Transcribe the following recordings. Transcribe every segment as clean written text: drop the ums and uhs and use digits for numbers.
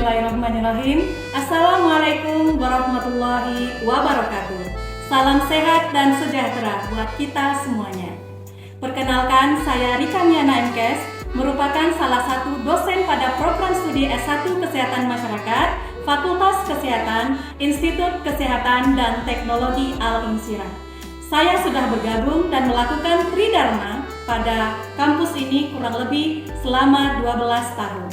Bismillahirrahmanirrahim. Assalamualaikum warahmatullahi wabarakatuh. Salam sehat dan sejahtera buat kita semuanya. Perkenalkan, saya Rika Miana MKes, merupakan salah satu dosen pada program studi S1 Kesehatan Masyarakat, Fakultas Kesehatan, Institut Kesehatan dan Teknologi Al-Insyirah. Saya sudah bergabung dan melakukan Tridharma pada kampus ini kurang lebih selama 12 tahun.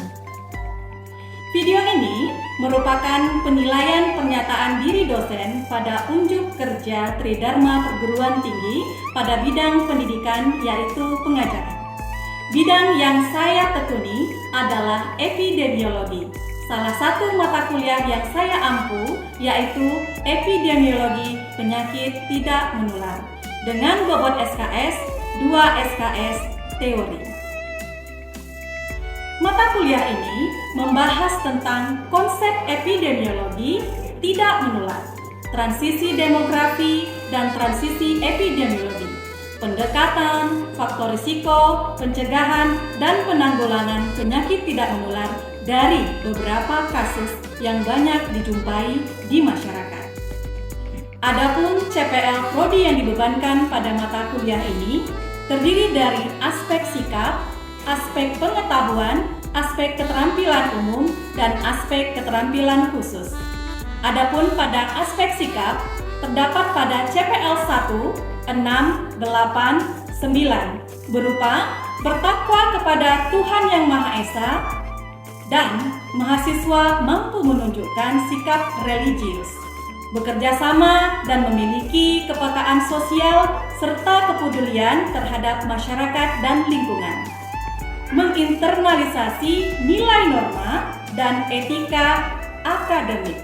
Video ini merupakan penilaian pernyataan diri dosen pada unjuk kerja Tridharma Perguruan Tinggi pada bidang pendidikan, yaitu pengajaran. Bidang yang saya tekuni adalah epidemiologi. Salah satu mata kuliah yang saya ampu yaitu epidemiologi penyakit tidak menular dengan bobot SKS 2 SKS teori. Mata kuliah ini membahas tentang konsep epidemiologi tidak menular, transisi demografi dan transisi epidemiologi, pendekatan, faktor risiko, pencegahan, dan penanggulangan penyakit tidak menular dari beberapa kasus yang banyak dijumpai di masyarakat. Adapun CPL Prodi yang dibebankan pada mata kuliah ini terdiri dari aspek sikap, aspek pengetahuan, aspek keterampilan umum, dan aspek keterampilan khusus. Adapun pada aspek sikap, terdapat pada CPL 1, 6, 8, 9, berupa bertakwa kepada Tuhan Yang Maha Esa, dan mahasiswa mampu menunjukkan sikap religius, bekerja sama dan memiliki kepekaan sosial serta kepedulian terhadap masyarakat dan lingkungan, menginternalisasi nilai norma dan etika akademik,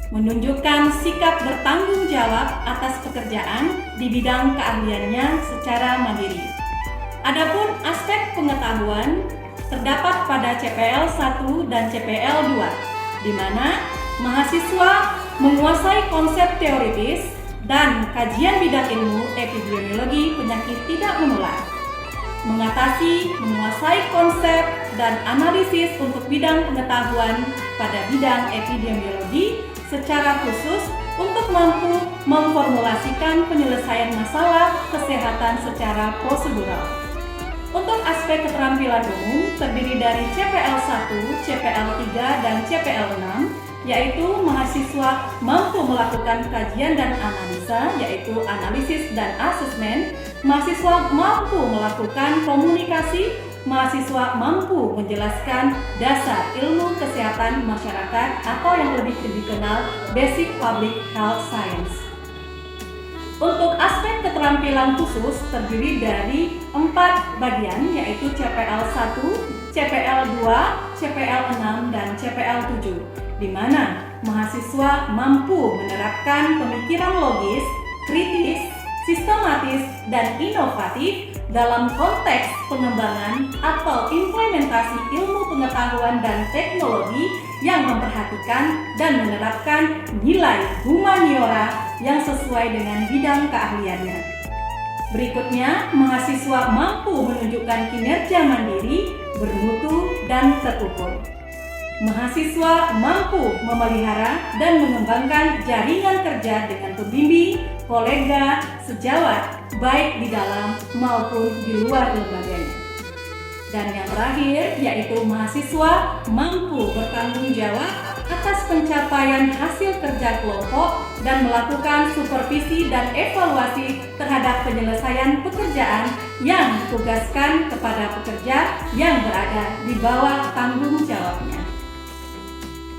menunjukkan sikap bertanggung jawab atas pekerjaan di bidang keahliannya secara mandiri. Adapun aspek pengetahuan terdapat pada CPL 1 dan CPL 2, di mana mahasiswa menguasai konsep teoritis dan kajian bidang ilmu epidemiologi penyakit tidak menular, menguasai konsep dan analisis untuk bidang pengetahuan pada bidang epidemiologi secara khusus untuk mampu memformulasikan penyelesaian masalah kesehatan secara prosedural. Untuk aspek keterampilan umum terdiri dari CPL 1, CPL 3, dan CPL 6, yaitu mahasiswa mampu melakukan kajian dan analisa, yaitu analisis dan asesmen, mahasiswa mampu melakukan komunikasi, mahasiswa mampu menjelaskan dasar ilmu kesehatan masyarakat atau yang lebih dikenal Basic Public Health Science. Untuk aspek keterampilan khusus terdiri dari 4 bagian, yaitu CPL 1, CPL 2, CPL 6, dan CPL 7, di mana mahasiswa mampu menerapkan pemikiran logis, kritis, sistematis, dan inovatif dalam konteks pengembangan atau implementasi ilmu pengetahuan dan teknologi yang memperhatikan dan menerapkan nilai humaniora yang sesuai dengan bidang keahliannya. Berikutnya, mahasiswa mampu menunjukkan kinerja mandiri, bermutu, dan terukur. Mahasiswa mampu memelihara dan mengembangkan jaringan kerja dengan pembimbing, kolega, sejawat, baik di dalam maupun di luar lembaganya. Dan yang terakhir, yaitu mahasiswa mampu bertanggung jawab atas pencapaian hasil kerja kelompok dan melakukan supervisi dan evaluasi terhadap penyelesaian pekerjaan yang ditugaskan kepada pekerja yang berada di bawah tanggung jawabnya.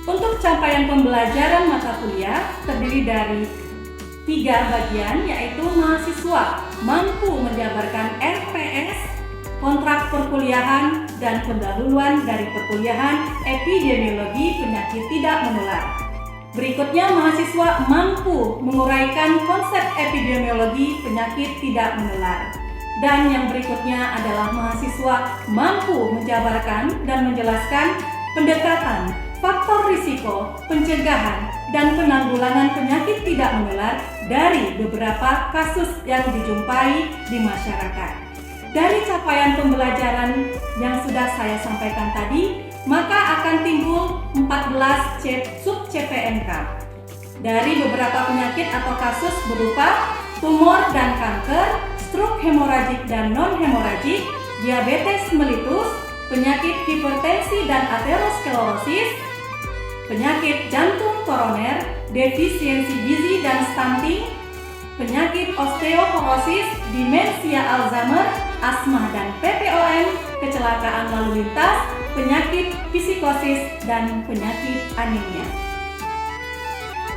Untuk capaian pembelajaran mata kuliah terdiri dari 3 bagian, yaitu mahasiswa mampu menjabarkan RPS, kontrak perkuliahan, dan pendahuluan dari perkuliahan epidemiologi penyakit tidak menular. Berikutnya, mahasiswa mampu menguraikan konsep epidemiologi penyakit tidak menular. Dan yang berikutnya adalah mahasiswa mampu menjabarkan dan menjelaskan pendekatan, faktor risiko, pencegahan, dan penanggulangan penyakit tidak menular dari beberapa kasus yang dijumpai di masyarakat. Dari capaian pembelajaran yang sudah saya sampaikan tadi, maka akan timbul 14 sub-CPNK. Dari beberapa penyakit atau kasus berupa tumor dan kanker, stroke hemoragik dan non-hemoragik, diabetes mellitus, penyakit hipertensi dan aterosklerosis, penyakit jantung koroner, defisiensi gizi dan stunting, penyakit osteoporosis, demensia Alzheimer, asma dan PPOM, kecelakaan lalu lintas, penyakit psikosis, dan penyakit anemia.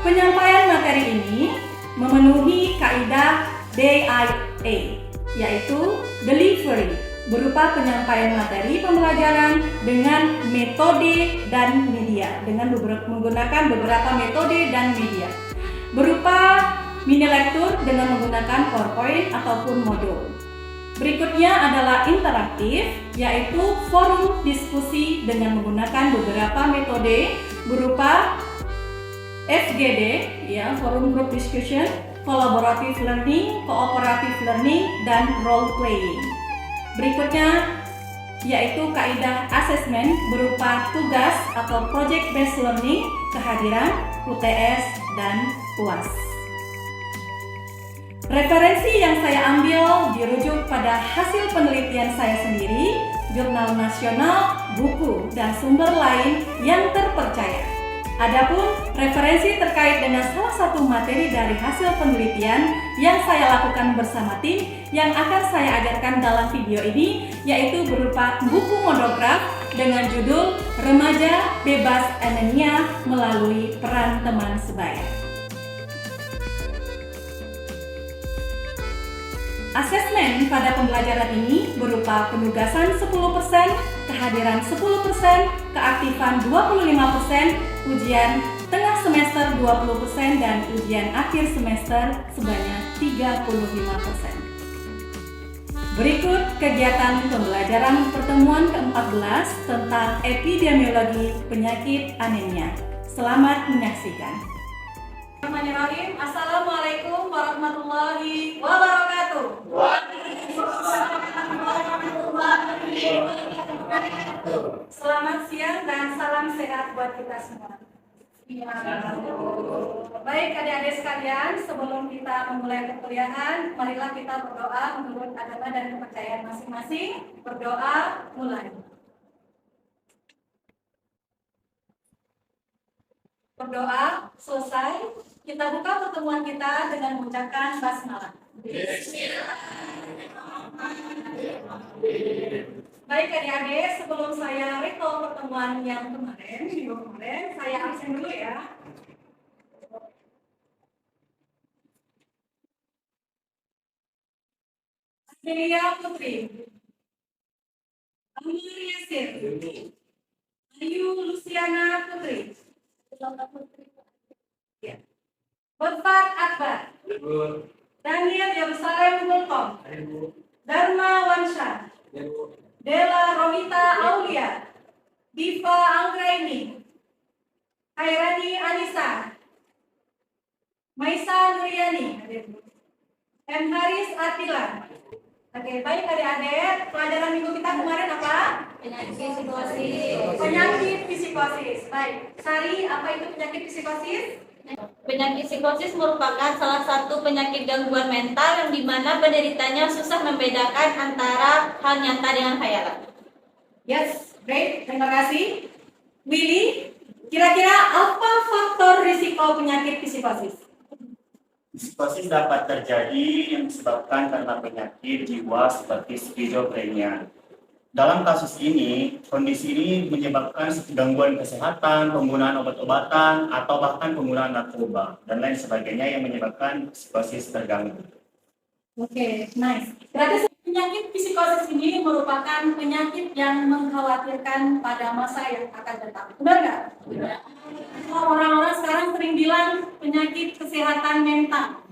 Penyampaian materi ini memenuhi kaidah DIA, yaitu delivery, berupa penyampaian materi pembelajaran dengan metode dan media, dengan menggunakan beberapa metode dan media, berupa mini lektur dengan menggunakan PowerPoint ataupun modul. Berikutnya adalah interaktif, yaitu forum diskusi dengan menggunakan beberapa metode berupa FGD, ya, forum group discussion, collaborative learning, cooperative learning, dan role playing. Berikutnya yaitu kaidah asesmen berupa tugas atau project based learning, kehadiran, UTS, dan UAS. Referensi yang saya ambil dirujuk pada hasil penelitian saya sendiri, jurnal nasional, buku, dan sumber lain yang terpercaya. Adapun referensi terkait dengan salah satu materi dari hasil penelitian yang saya lakukan bersama tim yang akan saya ajarkan dalam video ini, yaitu berupa buku monograf dengan judul Remaja Bebas Anemia Melalui Peran Teman Sebaya. Asesmen pada pembelajaran ini berupa penugasan 10%, kehadiran 10%, keaktifan 25%, ujian tengah semester 20%, dan ujian akhir semester sebanyak 35%. Berikut kegiatan pembelajaran pertemuan ke-14 tentang epidemiologi penyakit anemia. Selamat menyaksikan. Bismillahirrahmanirrahim. Assalamualaikum warahmatullahi wabarakatuh. Selamat siang dan salam sehat buat kita semua. Baik adik-adik sekalian, sebelum kita memulai perkuliahan, marilah kita berdoa menurut agama dan kepercayaan masing-masing. Berdoa mulai. Berdoa selesai, kita buka pertemuan kita dengan mengucapkan basmalah. Baik adik-adik, sebelum saya recall pertemuan yang kemarin, minggu kemarin, saya absen dulu ya. Amelia Putri, Amir Yasir, Ayu Luciana Putri, ya. Befat Akbar, Daniel Yerusalem Mulkom, Dharma Wansha, Dela Romita Aulia, Diva Anggraini, Hairani Anissa, Maisa Nuriani, M. Haris Atila. Oke, baik adik-adik, pelajaran minggu kita kemarin apa? Penyakit psikosis. Penyakit psikosis. Baik, Sari, apa itu penyakit psikosis? Penyakit psikosis merupakan salah satu penyakit gangguan mental yang dimana penderitanya susah membedakan antara hal nyata dengan khayalan. Yes, great, terima kasih. Willy, kira-kira apa faktor risiko penyakit psikosis? Psikosis dapat terjadi yang disebabkan karena penyakit jiwa seperti skizofrenia. Dalam kasus ini, kondisi ini menyebabkan gangguan kesehatan, penggunaan obat-obatan, atau bahkan penggunaan narkoba, dan lain sebagainya yang menyebabkan psikosis terganggu. Oke, nice. Berarti penyakit psikosis ini merupakan penyakit yang mengkhawatirkan pada masa yang akan datang. Benar nggak? Benar. Orang-orang sekarang sering bilang penyakit kesehatan mental.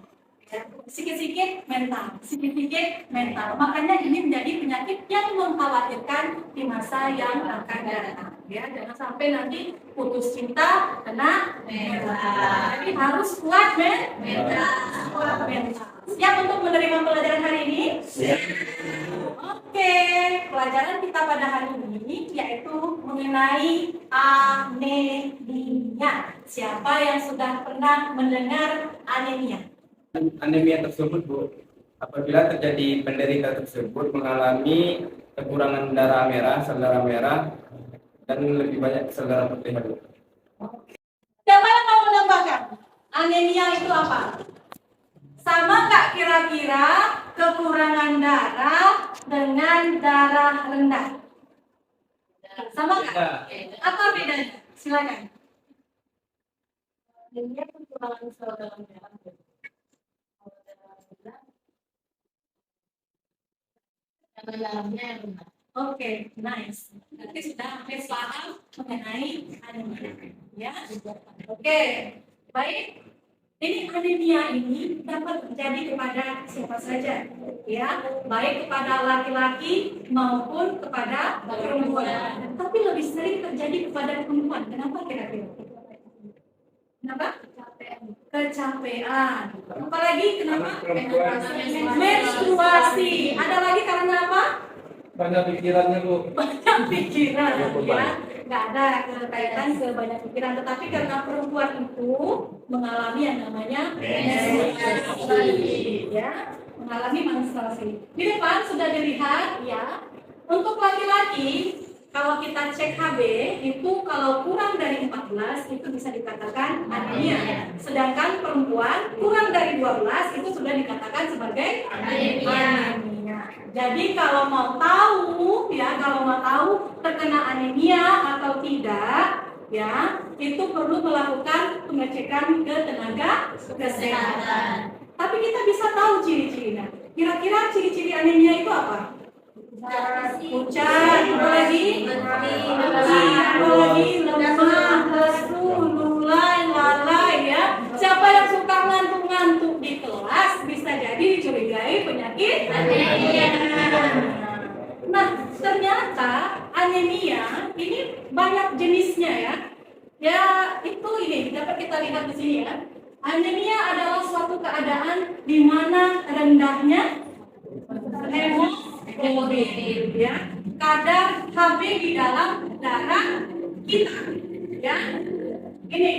Sikit-sikit mental, sikit-sikit mental. Makanya ini menjadi penyakit yang mengkhawatirkan di masa yang akan datang. Ya, jangan sampai nanti putus cinta kena mental. Jadi harus kuat mental. Kuat mental. Siap untuk menerima pelajaran hari ini? Siap. Oke, pelajaran kita pada hari ini yaitu mengenai anemia. anemia. Siapa yang sudah pernah mendengar anemia? Anemia tersebut, Bu, apabila terjadi penderita tersebut mengalami kekurangan darah merah, sel darah merah, dan lebih banyak sel darah putih, Bu. Siapa yang mau menambahkan? Anemia itu apa? Sama nggak kira-kira kekurangan darah dengan darah rendah? Sama nggak? Apa bedanya? Silakan. Anemia kekurangan sel dalam darah. Dalamnya yang rendah. Oke, nice. Nanti sudah hampir paham mengenai anemia. Ya, oke, baik. Ini anemia ini dapat terjadi kepada siapa saja, ya, baik kepada laki-laki maupun kepada perempuan. Tapi lebih sering terjadi kepada perempuan. Kenapa kira-kira? Kenapa? Kecapean. Apalagi kenapa? Menstruasi. Ada lagi karena apa? Banyak pikirannya, Bu. Banyak pikiran, ya. Nggak ada kaitan ke banyak pikiran, tetapi karena perempuan itu mengalami yang namanya menstruasi, ya, mengalami menstruasi. Di depan sudah dilihat, ya. Untuk laki-laki, kalau kita cek HB itu kalau kurang dari 14 itu bisa dikatakan anemia. Sedangkan perempuan kurang dari 12 itu sudah dikatakan sebagai anemia. Jadi kalau mau tahu, ya, kalau mau tahu terkena anemia atau tidak, ya, itu perlu melakukan pengecekan ke tenaga kesehatan. Tapi kita bisa tahu ciri-cirinya. Kira-kira ciri-ciri anemia itu apa? Pucat, apalagi lemah, lesu, lulai, lalai, ya. Siapa yang suka ngantuk-ngantuk di kelas bisa jadi dicurigai penyakit anemia. Nah, ternyata anemia ini banyak jenisnya, ya. Ya, itu ini dapat kita lihat di sini, ya. Anemia adalah suatu keadaan di mana rendahnya hemoglobin, ya, kadar Hb di dalam darah kita, ya. Ini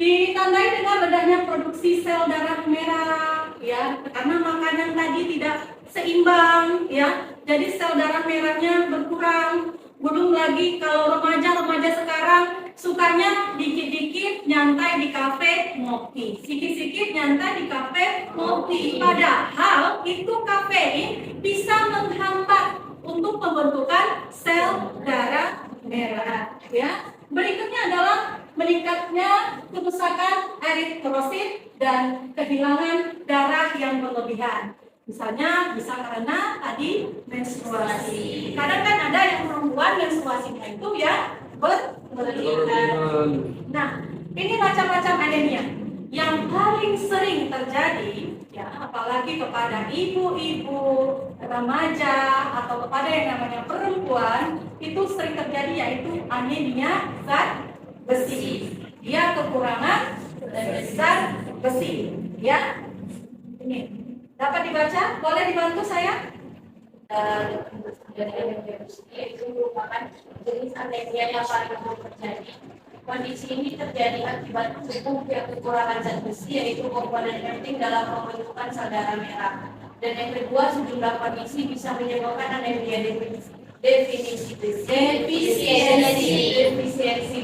ditandai dengan rendahnya produksi sel darah merah, ya, karena makanan tadi tidak seimbang, ya. Jadi sel darah merahnya berkurang. Belum lagi kalau remaja sekarang sukanya dikit-dikit nyantai di kafe ngopi, sikit-sikit nyantai di kafe ngopi. Padahal itu kafein bisa menghambat untuk pembentukan sel darah merah, ya. Berikutnya adalah meningkatnya kerusakan eritrosit dan kehilangan darah yang berlebihan. Misalnya bisa karena tadi menstruasi. Kadang kan ada yang perempuan menstruasinya itu ya berlebihan. Nah, ini macam-macam anemia. Yang paling sering terjadi, ya, apalagi kepada ibu-ibu, remaja atau kepada yang namanya perempuan, itu sering terjadi yaitu anemia zat besi. Dia kekurangan zat besi, ya. Ini dapat dibaca? Boleh dibantu saya? Itu merupakan jenis anemia yang paling umum terjadi. Kondisi ini terjadi akibat tubuh yang kekurangan zat besi, yaitu komponen penting dalam pembentukan sel darah merah. Dan yang kedua, sejumlah kondisi bisa menyebabkan anemia defisiensi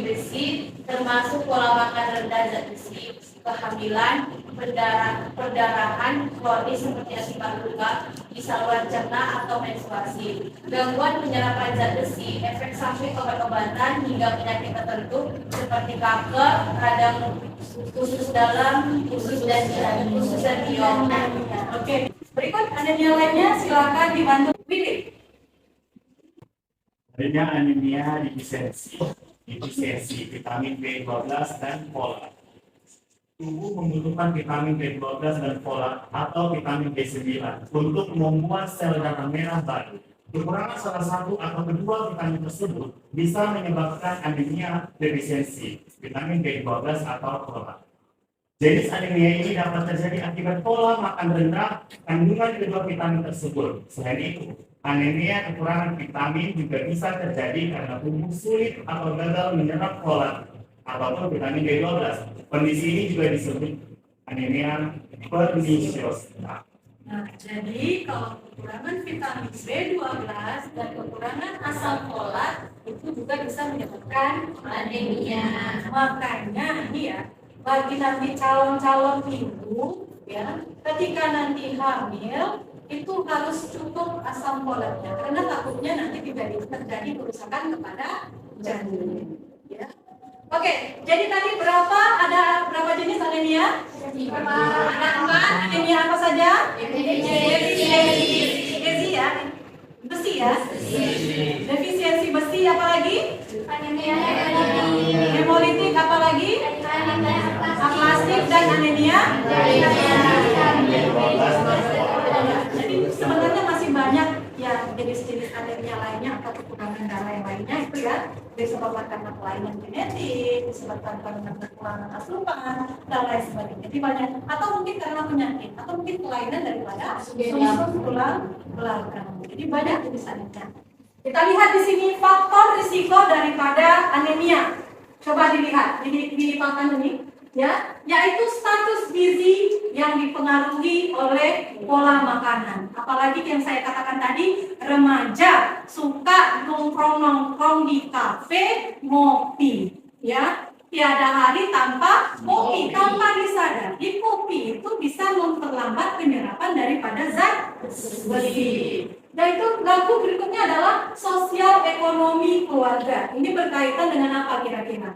besi, termasuk pola makan rendah zat besi, kehamilan, perdarahan kronis seperti akibat luka di saluran cerna atau menstruasi, gangguan penyerapan zat besi, efek samping obat-obatan hingga penyakit tertentu seperti kanker, radang usus dalam, usus dan biom. Oke, berikut anemia lainnya, silakan dibantu pilih. Adanya anemia defisiensi vitamin B12 dan folat. Tubuh membutuhkan vitamin B12 dan folat atau vitamin B9 untuk membuat sel darah merah baru. Kekurangan salah satu atau kedua vitamin tersebut bisa menyebabkan anemia defisiensi vitamin B12 atau folat. Jenis anemia ini dapat terjadi akibat pola makan rendah kandungan kedua vitamin tersebut. Selain itu, anemia kekurangan vitamin juga bisa terjadi karena tubuh sulit atau gagal menyerap folat atau vitamin B12. Kondisi ini juga disebut anemia pernicious. Nah, jadi kalau kekurangan vitamin B12 dan kekurangan asam folat itu juga bisa menyebabkan anemia. Makanya ini ya, bagi nanti calon-calon ibu ya, ketika nanti hamil itu harus cukup asam folatnya karena takutnya nanti terjadi kerusakan kepada janin. Ya. Oke, jadi tadi ada berapa jenis anemia? Ada 4. Anemia apa saja? Defisiensi ya. Besi ya. Defisiensi besi apa lagi? Hemolitik apa lagi? Aplastik dan anemia. Jadi sebenarnya masih banyak ya jenis-jenis anemia lainnya atau kekurangan darah yang lainnya itu ya disebabkan karena kelainan genetik, disebabkan karena kekurangan asupan dan lain sebagainya. Jadi banyak atau mungkin karena penyakit atau mungkin kelainan daripada sumsum tulang belakang. Jadi banyak jenis anemia. Kita lihat di sini faktor risiko daripada anemia. Coba dilihat di papan ini ya, yaitu status gizi yang dipengaruhi oleh pola makanan. Apalagi yang saya katakan tadi, remaja suka nongkrong-nongkrong di kafe, ngopi, ya. Tiada hari tanpa kopi, tanpa disadari kopi itu bisa memperlambat penyerapan daripada zat besi. Dan itu lagu berikutnya adalah sosial ekonomi keluarga. Ini berkaitan dengan apa kira-kira?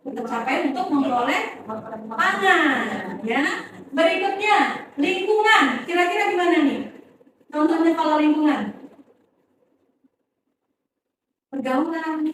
Tercapai untuk memperoleh pangan, ya. Berikutnya lingkungan, kira-kira gimana nih? Contohnya kalau lingkungan, pergaulan,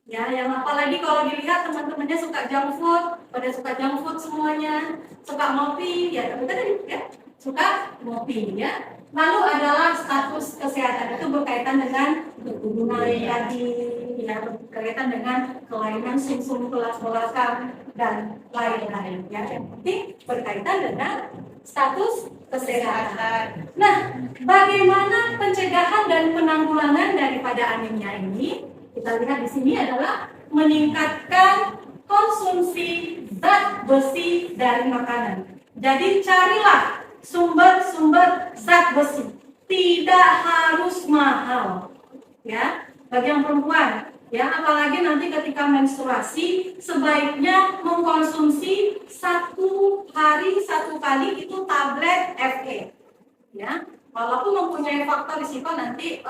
ya, yang apalagi kalau dilihat teman-temannya suka junk food, pada suka junk food semuanya, suka ngopi, ya, tadi ya, suka ngopi, ya. Lalu adalah status kesehatan itu berkaitan dengan keturunan tadi, ya, berkaitan dengan kelainan sumsum tulang belakang dan lain-lain. Ya, yang penting berkaitan dengan status kesehatan. Nah, bagaimana pencegahan dan penanggulangan daripada anemia ini? Kita lihat di sini adalah meningkatkan konsumsi zat besi dari makanan. Jadi carilah sumber-sumber zat besi, tidak harus mahal, ya, bagi yang perempuan, ya, apalagi nanti ketika menstruasi sebaiknya mengkonsumsi 1 hari 1 kali itu tablet FE, ya, walaupun mempunyai faktor risiko nanti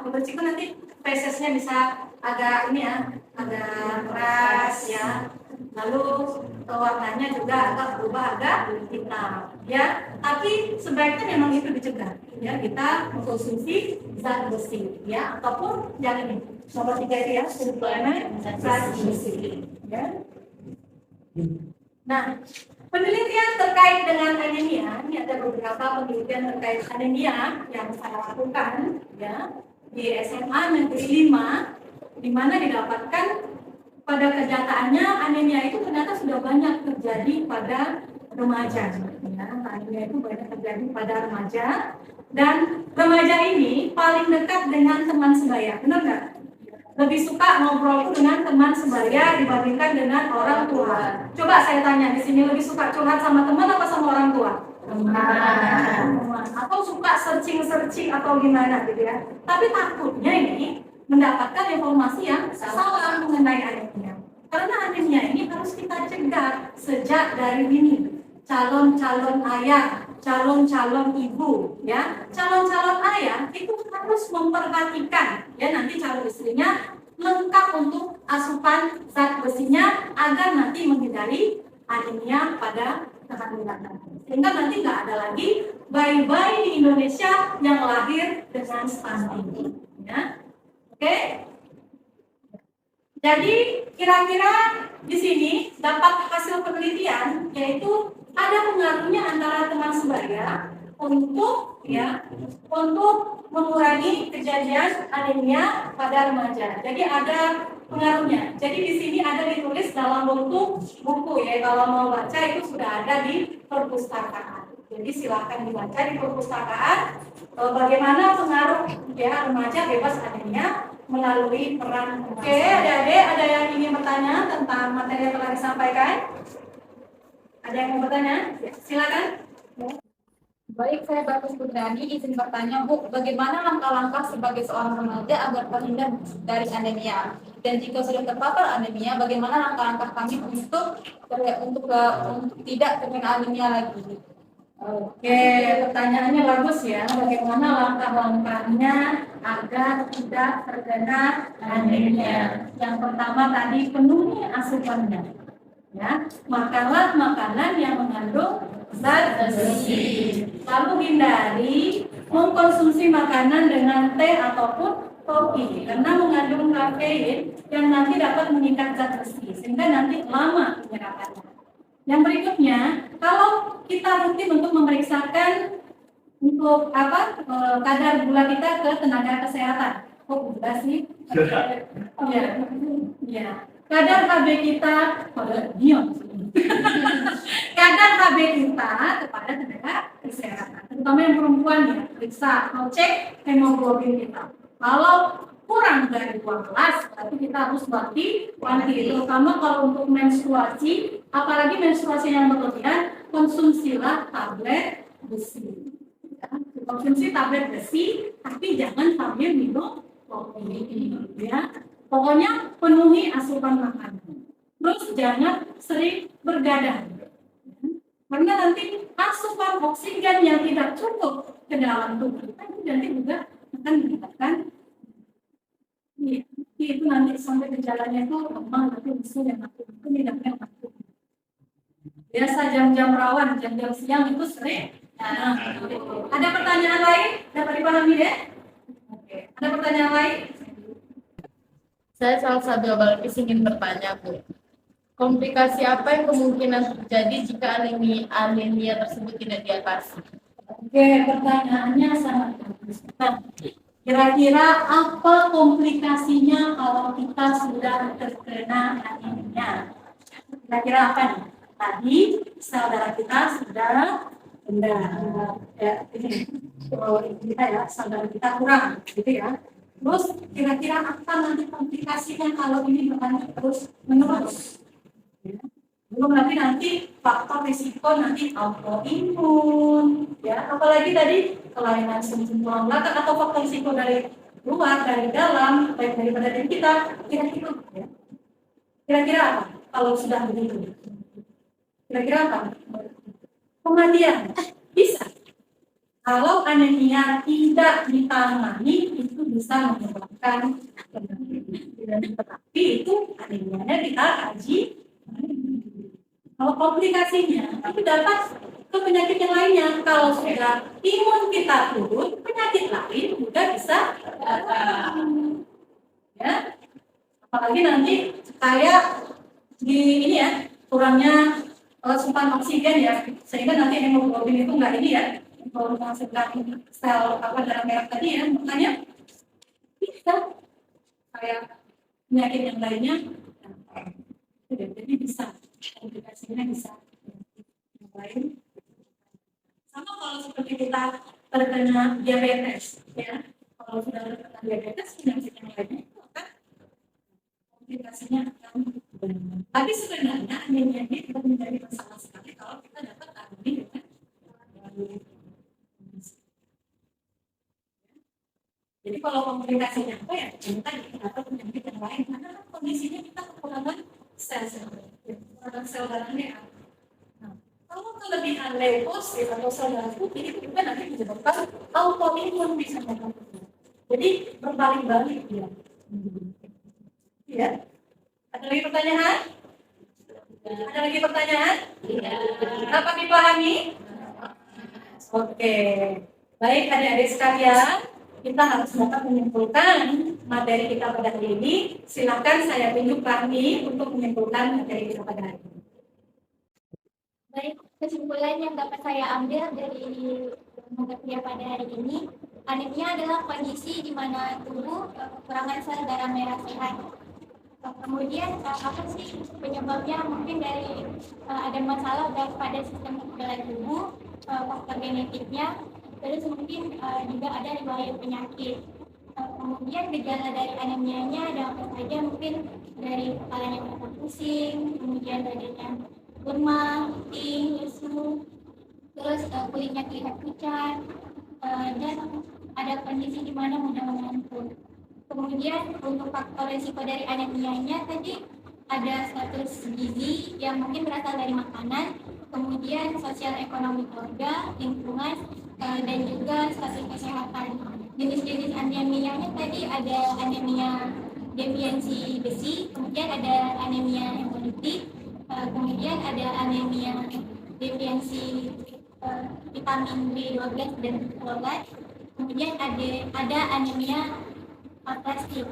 berisiko nanti fesesnya bisa agak ini ya, agak keras, ya. Lalu warnanya juga agak berubah agak hitam, ya. Tapi sebaiknya memang itu dicegah, ya. Kita mengkonsumsi zat besi, ya, ataupun yang ini nomor 3 itu ya, suplemen zat besi, ya. Nah, penelitian terkait dengan anemia, ini ada beberapa penelitian terkait anemia yang saya lakukan, ya, di SMA Negeri 5, di mana didapatkan pada kenyataannya anemia itu ternyata sudah banyak terjadi pada remaja. Ya, anemia itu banyak terjadi pada remaja, dan remaja ini paling dekat dengan teman sebaya, benar nggak? Lebih suka ngobrol dengan teman sebaya dibandingkan dengan orang tua. Coba saya tanya di sini, lebih suka curhat sama teman apa sama orang tua? Teman. Atau suka searching atau gimana gitu ya? Tapi takutnya ini mendapatkan informasi yang salah mengenai anemia. Karena anemia ini harus kita cegah sejak dari dini. Calon-calon ayah, calon-calon ibu, ya, calon-calon ayah itu harus memperhatikan, ya, nanti calon istrinya lengkap untuk asupan zat besinya agar nanti menghindari anemia pada kehamilan. Sehingga nanti nggak ada lagi bayi-bayi di Indonesia yang lahir dengan stunting, ya. Oke, jadi kira-kira di sini dapat hasil penelitian yaitu ada pengaruhnya antara teman sebaya untuk mengurangi kejadian anemia pada remaja. Jadi ada pengaruhnya. Jadi di sini ada ditulis dalam bentuk buku, ya, kalau mau baca itu sudah ada di perpustakaan. Jadi silakan dibaca di perpustakaan bagaimana pengaruh, ya, remaja bebas anemia melalui peran. Oke, adik-adik, ada yang ingin bertanya tentang tentang materi yang telah disampaikan? Ada yang mau bertanya? Silakan. Baik, saya Bagus Putrani izin bertanya, Bu, bagaimana langkah-langkah sebagai seorang remaja agar terhindar dari anemia? Dan jika sudah terpapar anemia, bagaimana langkah-langkah kami untuk tidak terkena anemia lagi? Oke, pertanyaannya bagus ya. Bagaimana langkah-langkahnya agar tidak terkena anemia? Yang pertama tadi penuhi asupannya. Ya, makanlah makanan yang mengandung zat besi. Lalu hindari mengkonsumsi makanan dengan teh ataupun kopi karena mengandung kafein yang nanti dapat mengikat zat besi sehingga nanti lama penyerapannya. Yang berikutnya, kalau kita rutin untuk memeriksakan untuk kadar gula kita ke tenaga kesehatan. Kok gula sih? Iya. Kadar HB kita kadar HB kita kepada tenaga kesehatan, terutama yang perempuan ya, periksa mau cek hemoglobin kita. Kalau kurang dari 12, berarti kita harus wanti, terutama kalau untuk menstruasi, apalagi menstruasi yang berlebihan, konsumsilah tablet besi. Ya, konsumsi tablet besi, tapi jangan sambil minum kopi. Ya. Pokoknya penuhi asupan makanan. Terus jangan sering bergadang. Karena nanti asupan oksigen yang tidak cukup ke dalam tubuh kita itu nanti juga akan menyebabkan itu nanti sampai gejalanya itu lemah, nanti usul yang akut, itu minumnya akut. Biasa jam-jam rawan, jam-jam siang itu sering. Ada pertanyaan lain? Dapat dipahami deh? Oke. Ada pertanyaan lain? Saya Salsabila Balkis ingin bertanya, Bu. Komplikasi apa yang kemungkinan terjadi jika anemia tersebut tidak diatasi? Oke, pertanyaannya sangat bagus. Nah, kira-kira apa komplikasinya kalau kita sudah terkena anemia? Kira-kira apa nih? Tadi sel darah kita sudah rendah, kita ya, sel darah kita kurang, gitu ya. Terus kira-kira apa nanti komplikasinya kalau ini berlanjut terus menerus? Ya. Belum nanti faktor risiko nanti autoimun, ya. Apalagi tadi kelainan sum-sum tulang belakang atau faktor risiko dari luar, dari dalam, baik daripada diri kita, kira-kira, ya. Kira-kira apa? Kalau sudah begitu, kira-kira apa? Kematian bisa. Kalau anemia tidak ditangani itu bisa menyebabkan kematian. Tetapi itu anemianya kita kaji. Kalau komplikasinya itu dapat ke penyakit yang lainnya. Kalau sudah imun kita turun, penyakit lain juga bisa datang. Ya, apalagi nanti kayak di ini ya kurangnya asupan oksigen ya, sehingga nanti hemoglobin itu enggak ini ya. Kalau menghasilkan sel darah merah tadi ya, makanya bisa kayak penyakit yang lainnya, jadi bisa komplikasinya bisa yang lain. Sama kalau seperti kita terkena diabetes, ya, kalau sudah terkena diabetes penyakit yang lainnya itu akan komplikasinya akan benar. Tapi sebenarnya anemia ini tidak menjadi masalah sekali kalau kita dapat tangani dengan jadi kalau komplikasinya apa ya? Kita dapat penyakit yang lain karena kondisinya kita kekurangan sel darah merah. Nah, kalau kelebihan leukosit atau sel darah putih itu juga nanti menyebabkan autoimun bisa terjadi. Jadi berbalik-balik dia. Ya. Ada lagi pertanyaan? Ada lagi pertanyaan? Dapat dipahami? Oke. Baik adik-adik sekalian, kita harus dapat menyimpulkan materi kita pada hari ini. Silakan saya tunjuk Rahmi untuk menyimpulkan materi kita pada hari ini. Baik, kesimpulan yang dapat saya ambil dari materi pada hari ini, anemia adalah kondisi di mana tubuh kekurangan sel darah merah sehat. Kemudian apa sih penyebabnya? Mungkin dari ada masalah pada sistem kekebalan tubuh, faktor genetiknya, terus mungkin juga ada riwayat penyakit. Kemudian gejala dari anemianya ada apa saja, mungkin dari kepalanya merasa pusing, kemudian badannya lemah, pusing, lesu, terus kulitnya terlihat pucat, dan ada kondisi di mana mudah mengantuk. Kemudian untuk faktor risiko dari anemianya tadi ada status gizi yang mungkin berasal dari makanan, kemudian sosial ekonomi keluarga, lingkungan, dan juga status kesehatan. Jenis-jenis anemianya tadi ada anemia defiensi besi, kemudian ada anemia hemolitik, kemudian ada anemia defiensi vitamin B12 dan folat, kemudian ada anemia aplastik.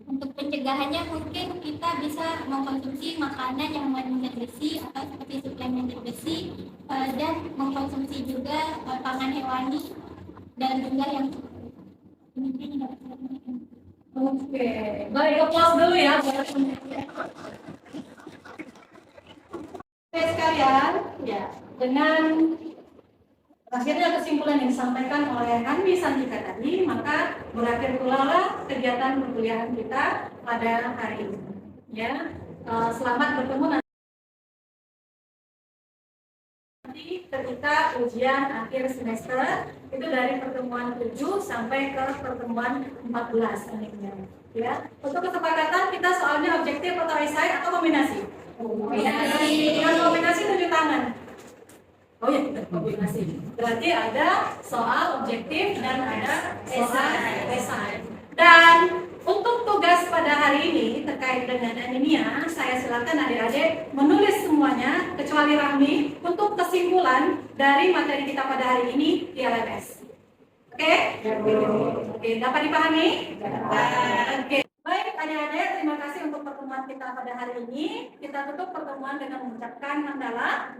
Untuk pencegahannya mungkin kita bisa mengkonsumsi makanan yang mengandung zat besi atau seperti suplemen zat besi, dan mengkonsumsi juga pangan hewani dalam jumlah yang cukup. Oke, baik, applause dulu ya buat Oke sekalian, ya, dengan akhirnya kesimpulan yang disampaikan oleh Hanwi Santika tadi, maka berakhir pula lah kegiatan perkuliahan kita pada hari ini. Ya, selamat bertemu nanti ketika ujian akhir semester itu dari pertemuan 7 sampai ke pertemuan 14 nantinya. Ya, untuk kesepakatan kita soalnya objektif atau esai atau kombinasi? Kombinasi. Dengan kombinasi tunjuk tangan. Oh ya, kita kombinasi. Berarti ada soal objektif dan ada esai. Dan untuk tugas pada hari ini terkait dengan anemia, saya silakan adik-adik menulis semuanya kecuali Rahmi untuk kesimpulan dari materi kita pada hari ini di LMS. Oke? Oke, dapat dipahami? Oke. Baik adik-adik, terima kasih untuk pertemuan kita pada hari ini. Kita tutup pertemuan dengan mengucapkan hamdalah.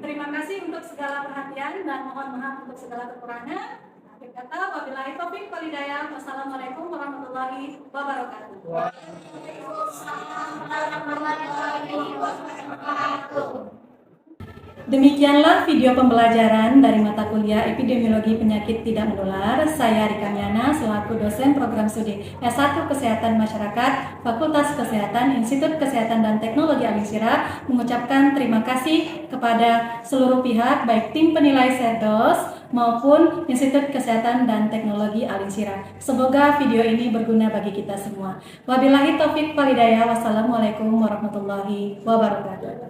Terima kasih untuk segala perhatian dan mohon maaf untuk segala kekurangan. Akhir kata, wabillahi taufiq wal hidayah. Wassalamualaikum warahmatullahi wabarakatuh. Waalaikumsalam warahmatullahi wabarakatuh. Demikianlah video pembelajaran dari mata kuliah Epidemiologi Penyakit Tidak Menular. Saya Rika Miana selaku dosen program studi S1 Kesehatan Masyarakat Fakultas Kesehatan Institut Kesehatan dan Teknologi Alinsira mengucapkan terima kasih kepada seluruh pihak baik tim penilai Serdos maupun Institut Kesehatan dan Teknologi Alinsira. Semoga video ini berguna bagi kita semua. Wabillahi taufiq wal hidayah. Wassalamualaikum warahmatullahi wabarakatuh.